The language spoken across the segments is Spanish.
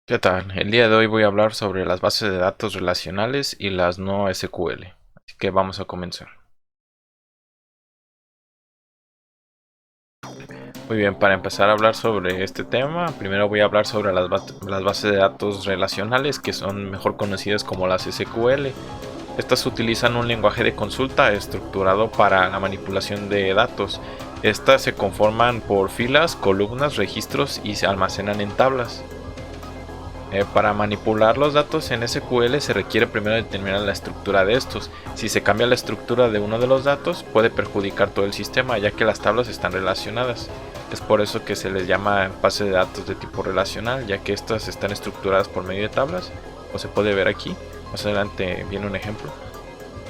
¿Qué tal? El día de hoy voy a hablar sobre las bases de datos relacionales y las no SQL. Así que vamos a comenzar. Muy bien, para empezar a hablar sobre este tema, primero voy a hablar sobre las bases de datos relacionales, que son mejor conocidas como las SQL. Estas utilizan un lenguaje de consulta estructurado para la manipulación de datos. Estas se conforman por filas, columnas, registros y se almacenan en tablas. Para manipular los datos en SQL se requiere primero determinar la estructura de estos. Si se cambia la estructura de uno de los datos, puede perjudicar todo el sistema, ya que las tablas están relacionadas. Es por eso que se les llama base de datos de tipo relacional, ya que estas están estructuradas por medio de tablas, como se puede ver aquí. Más adelante viene un ejemplo.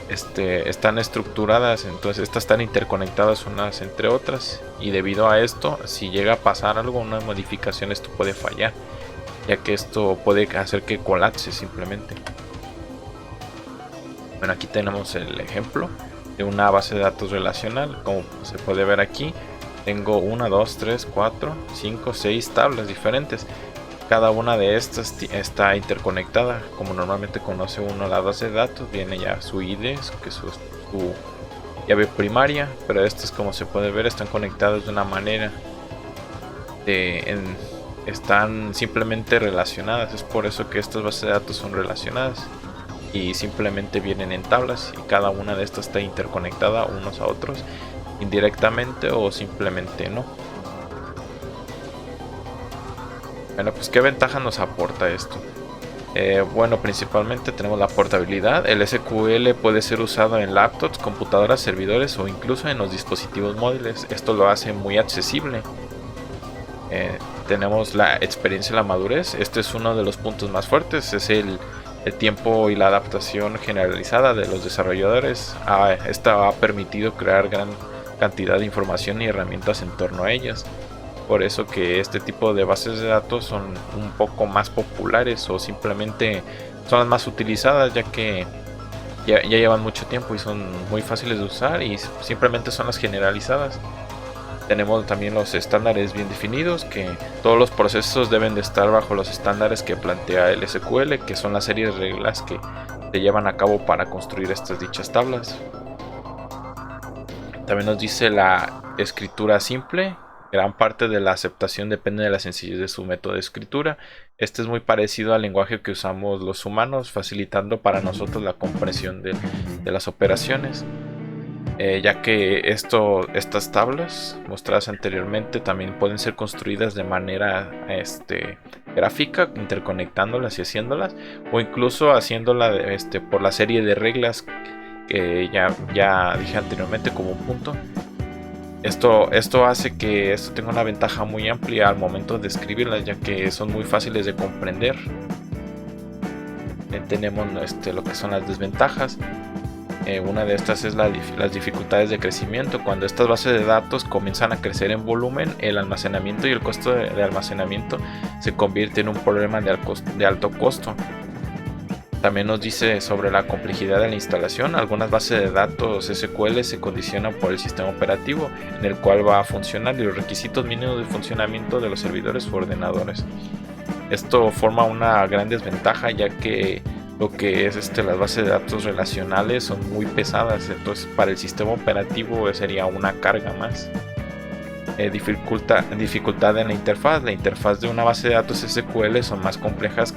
Están estructuradas, entonces estas están interconectadas unas entre otras, y debido a esto, si llega a pasar algo, una modificación, esto puede fallar, ya que esto puede hacer que colapse simplemente. Bueno, aquí tenemos el ejemplo de una base de datos relacional. Como se puede ver aquí, tengo 1, 2, 3, 4, 5, 6 tablas diferentes. Cada una de estas está interconectada. Como normalmente conoce uno la base de datos, viene ya su ID, que es su llave primaria, pero estas, como se puede ver, están conectadas de una manera están simplemente relacionadas. Es por eso que estas bases de datos son relacionadas y simplemente vienen en tablas, y cada una de estas está interconectada unos a otros indirectamente o simplemente no. Bueno, pues ¿qué ventaja nos aporta esto? Bueno, principalmente tenemos la portabilidad. El SQL puede ser usado en laptops, computadoras, servidores o incluso en los dispositivos móviles. Esto lo hace muy accesible. Tenemos la experiencia y la madurez. Este es uno de los puntos más fuertes. Es el tiempo y la adaptación generalizada de los desarrolladores. Esta ha permitido crear gran cantidad de información y herramientas en torno a ellas. Por eso que este tipo de bases de datos son un poco más populares, o simplemente son las más utilizadas, ya que ya llevan mucho tiempo y son muy fáciles de usar, y simplemente son las generalizadas. Tenemos también los estándares bien definidos, que todos los procesos deben de estar bajo los estándares que plantea el SQL, que son las series de reglas que se llevan a cabo para construir estas dichas tablas. También nos dice la escritura simple. Gran parte de la aceptación depende de la sencillez de su método de escritura. Este es muy parecido al lenguaje que usamos los humanos, facilitando para nosotros la comprensión de las operaciones. Ya que estas tablas mostradas anteriormente también pueden ser construidas de manera gráfica, interconectándolas y haciéndolas, o incluso haciéndola por la serie de reglas que ya dije anteriormente como un punto. Esto hace que esto tenga una ventaja muy amplia al momento de escribirlas, ya que son muy fáciles de comprender. Tenemos lo que son las desventajas. Una de estas es las dificultades de crecimiento. Cuando estas bases de datos comienzan a crecer en volumen, el almacenamiento y el costo de almacenamiento se convierte en un problema de alto costo. También nos dice sobre la complejidad de la instalación. Algunas bases de datos SQL se condicionan por el sistema operativo en el cual va a funcionar y los requisitos mínimos de funcionamiento de los servidores u ordenadores. Esto forma una gran desventaja, ya que lo que es las bases de datos relacionales son muy pesadas, entonces para el sistema operativo sería una carga más. Dificultad en la interfaz. La interfaz de una base de datos SQL son más complejas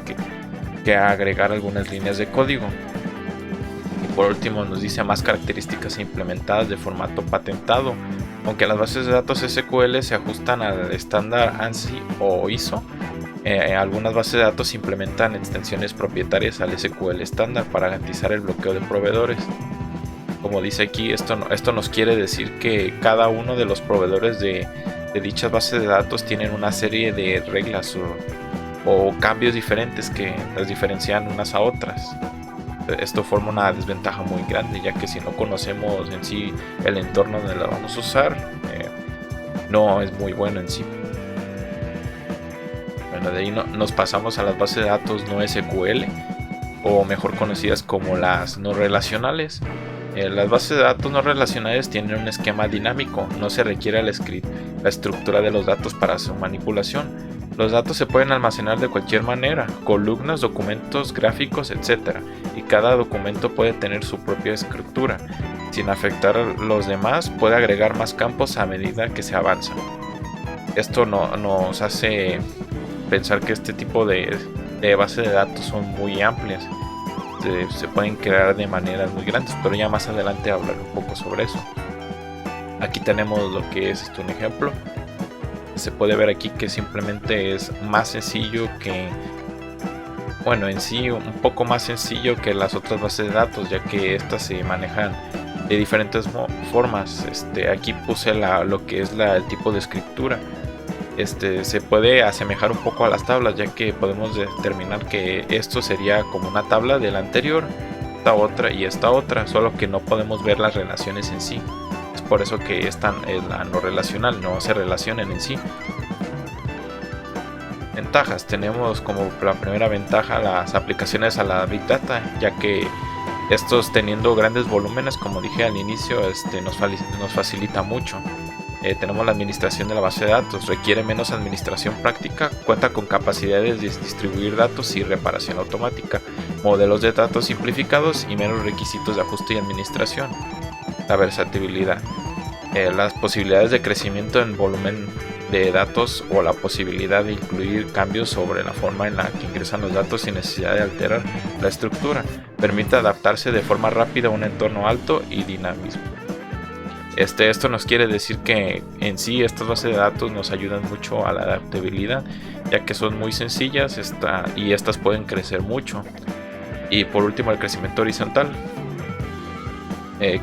que agregar algunas líneas de código. Y por último nos dice más características implementadas de formato patentado. Aunque las bases de datos SQL se ajustan al estándar ANSI o ISO, algunas bases de datos implementan extensiones propietarias al SQL estándar para garantizar el bloqueo de proveedores. Como dice aquí, esto nos quiere decir que cada uno de los proveedores de dichas bases de datos tienen una serie de reglas o cambios diferentes que las diferencian unas a otras. Esto forma una desventaja muy grande, ya que si no conocemos en sí el entorno donde la vamos a usar, no es muy bueno en sí. Bueno, de ahí nos pasamos a las bases de datos no SQL, o mejor conocidas como las no relacionales. Las bases de datos no relacionales tienen un esquema dinámico, no se requiere la estructura de los datos para su manipulación. Los datos se pueden almacenar de cualquier manera, columnas, documentos, gráficos, etc. Y cada documento puede tener su propia estructura. Sin afectar a los demás, puede agregar más campos a medida que se avanza. Esto nos hace pensar que este tipo de bases de datos son muy amplias. Se pueden crear de maneras muy grandes, pero ya más adelante hablaré un poco sobre eso. Aquí tenemos lo que es un ejemplo. Se puede ver aquí que simplemente es más sencillo que, bueno, en sí un poco más sencillo que las otras bases de datos, ya que estas se manejan de diferentes formas. Aquí puse lo que es el tipo de escritura. Se puede asemejar un poco a las tablas, ya que podemos determinar que esto sería como una tabla de la anterior, esta otra y esta otra, solo que no podemos ver las relaciones en sí. Es por eso que esta es la no relacional, no se relacionan en sí. Ventajas: tenemos como la primera ventaja las aplicaciones a la Big Data, ya que estos, teniendo grandes volúmenes, como dije al inicio, nos facilita mucho. Tenemos la administración de la base de datos, requiere menos administración práctica, cuenta con capacidades de distribuir datos y reparación automática, modelos de datos simplificados y menos requisitos de ajuste y administración. La versatilidad, las posibilidades de crecimiento en volumen de datos o la posibilidad de incluir cambios sobre la forma en la que ingresan los datos sin necesidad de alterar la estructura, permite adaptarse de forma rápida a un entorno alto y dinamismo. Esto nos quiere decir que en sí estas bases de datos nos ayudan mucho a la adaptabilidad, ya que son muy sencillas y estas pueden crecer mucho. Y por último, el crecimiento horizontal,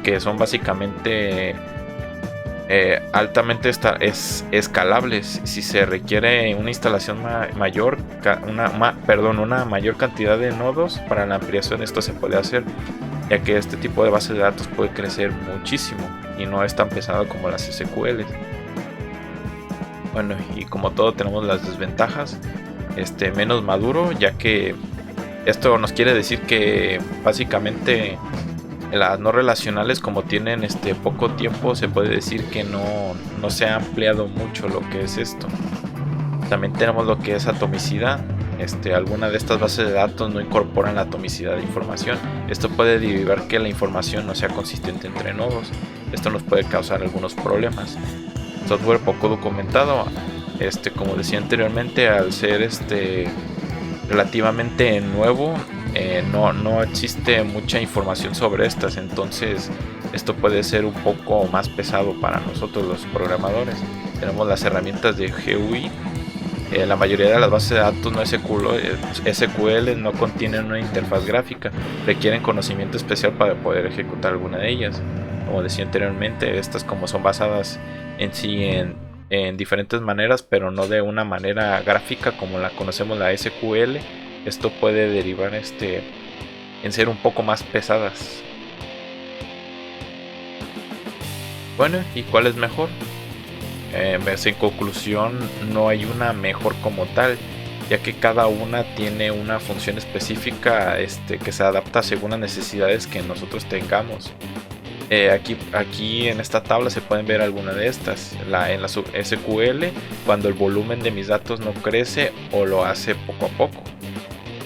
que son básicamente altamente escalables. Si se requiere una instalación mayor, una mayor cantidad de nodos para la ampliación, esto se puede hacer, ya que este tipo de base de datos puede crecer muchísimo y no es tan pesado como las SQL. Bueno, y como todo tenemos las desventajas. Menos maduro, ya que esto nos quiere decir que básicamente las no relacionales, como tienen poco tiempo, se puede decir que no se ha ampliado mucho lo que es esto. También tenemos lo que es atomicidad. Alguna de estas bases de datos no incorporan la atomicidad de información. Esto puede derivar que la información no sea consistente entre nodos. Esto nos puede causar algunos problemas. Software poco documentado. Como decía anteriormente, al ser relativamente nuevo, no existe mucha información sobre estas, entonces esto puede ser un poco más pesado para nosotros los programadores. Tenemos las herramientas de GUI. La mayoría de las bases de datos no SQL no contienen una interfaz gráfica, requieren conocimiento especial para poder ejecutar alguna de ellas. Como decía anteriormente, estas como son basadas en sí en diferentes maneras, pero no de una manera gráfica como la conocemos la SQL, esto puede derivar en ser un poco más pesadas. Bueno, ¿y cuál es mejor? En conclusión, no hay una mejor como tal, ya que cada una tiene una función específica que se adapta según las necesidades que nosotros tengamos. Aquí en esta tabla se pueden ver algunas de estas. En la SQL, cuando el volumen de mis datos no crece o lo hace poco a poco.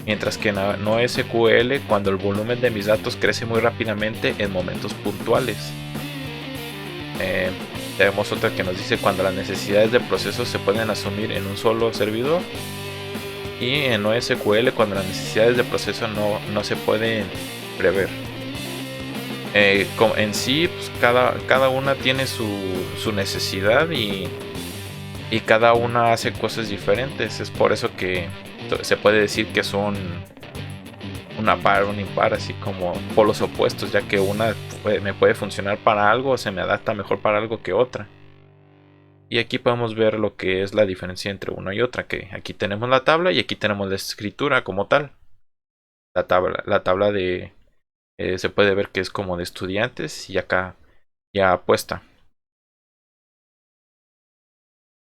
Mientras que en la no SQL, cuando el volumen de mis datos crece muy rápidamente en momentos puntuales. Tenemos otra que nos dice cuando las necesidades de procesos se pueden asumir en un solo servidor. Y en NoSQL, cuando las necesidades de proceso no se pueden prever. En sí, pues cada una tiene su necesidad y cada una hace cosas diferentes. Es por eso que se puede decir que son una par, un impar, así como polos opuestos, ya que una me puede funcionar para algo o se me adapta mejor para algo que otra. Y aquí podemos ver lo que es la diferencia entre una y otra, que aquí tenemos la tabla y aquí tenemos la escritura como tal. La tabla de se puede ver que es como de estudiantes y acá ya puesta.